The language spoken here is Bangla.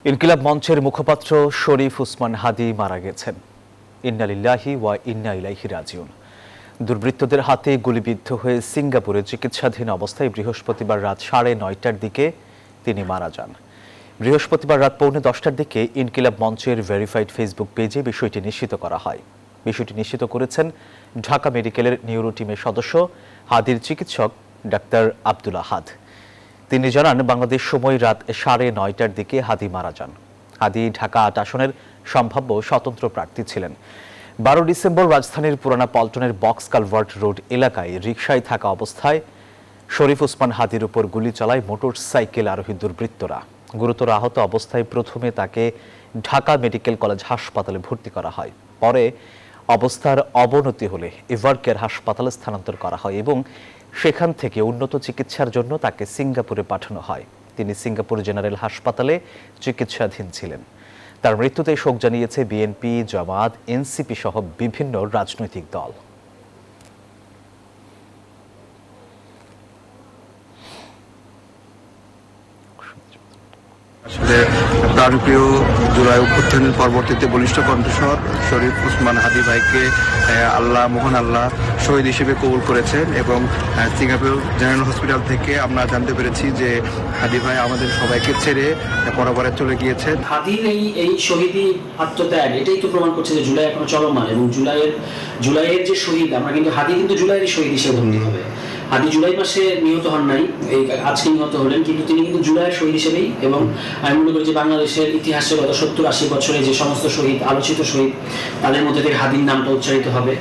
ইনকিলাব মঞ্চের মুখপাত্র শরীফ উসমান হাদি মারা গেছেন। ইন্না লিল্লাহি ওয়া ইন্না ইলাইহি রাজিউন। দুর্বৃত্তদের হাতে গুলিবিদ্ধ হয়ে সিঙ্গাপুরে চিকিৎসাধীন অবস্থায় বৃহস্পতিবার রাত 9:30টার দিকে তিনি মারা যান। বৃহস্পতিবার রাত 9:45টার দিকে ইনকিলাব মঞ্চের ভেরিফাইড ফেসবুক পেজে বিষয়টি নিশ্চিত করা হয়। বিষয়টি নিশ্চিত করেছেন ঢাকা মেডিকেলের নিউরো টিমের সদস্য হাদির চিকিৎসক ডাক্তার আব্দুল আহাদ। তিনি জানান, বাংলাদেশ সময় রাত 9:30টার দিকে হাদি মারা যান। হাদি ঢাকা 8 আসনের সম্ভাব্য স্বতন্ত্র প্রার্থী ছিলেন। 12 ডিসেম্বর রাজধানীর পুরানা পল্টনের বক্স কালভার্ট রোড এলাকায় রিকশায় থাকা অবস্থায় শরীফ উসমান হাদির উপর গুলি চালায় মোটরসাইকেল আরোহী দুর্বৃত্তরা। গুরুতর আহত অবস্থায় প্রথমে তাকে ঢাকা মেডিকেল কলেজ হাসপাতালে ভর্তি করা হয়। পরে অবস্থার অবনতি হলে এভারকেয়ার হাসপাতালে স্থানান্তর করা হয় এবং সেখান থেকে উন্নত চিকিৎসার জন্য তাকে সিঙ্গাপুরে পাঠানো হয়। তিনি সিঙ্গাপুর জেনারেল হাসপাতালে চিকিৎসাধীন ছিলেন। তার মৃত্যুতে শোক জানিয়েছে বিএনপি, জামায়াত, এনসিপি সহ বিভিন্ন রাজনৈতিক দল। আসলে প্রাণপ্রিয় জুলাই অভ্যুত্থানের পরবর্তীতে বলিষ্ঠ কণ্ঠস্বর শরীফ উসমান হাদি ভাইকে মহান আল্লাহ শহীদ হিসেবে কবুল করেছেন এবং সিঙ্গাপুর জেনারেল হসপিটাল থেকে আমরা জানতে পেরেছি যে হাদি ভাই আমাদের সবাইকে ছেড়ে পরবারে চলে গিয়েছেন। হাদির এই শহীদি আত্মত্যাগ এটাই তো প্রমাণ করছে যে জুলাই এখনো চলমান এবং জুলাইয়ের যে শহীদ, আমরা কিন্তু হাদি কিন্তু জুলাইয়ের শহীদ হিসেবে ধরতে হবে। হাদি জুলাই মাসে নিহত হন নাই, এই আজকে নিহত হলেন, কিন্তু তিনি কিন্তু জুলাইয়ের শহীদ হিসেবেই, এবং আমি মনে করি যে বাংলাদেশের ইতিহাসে গত 70-80 বছরে যে সমস্ত শহীদ, আলোচিত শহীদ, তাদের মধ্যে থেকে হাদির নামটা উচ্চারিত হবে।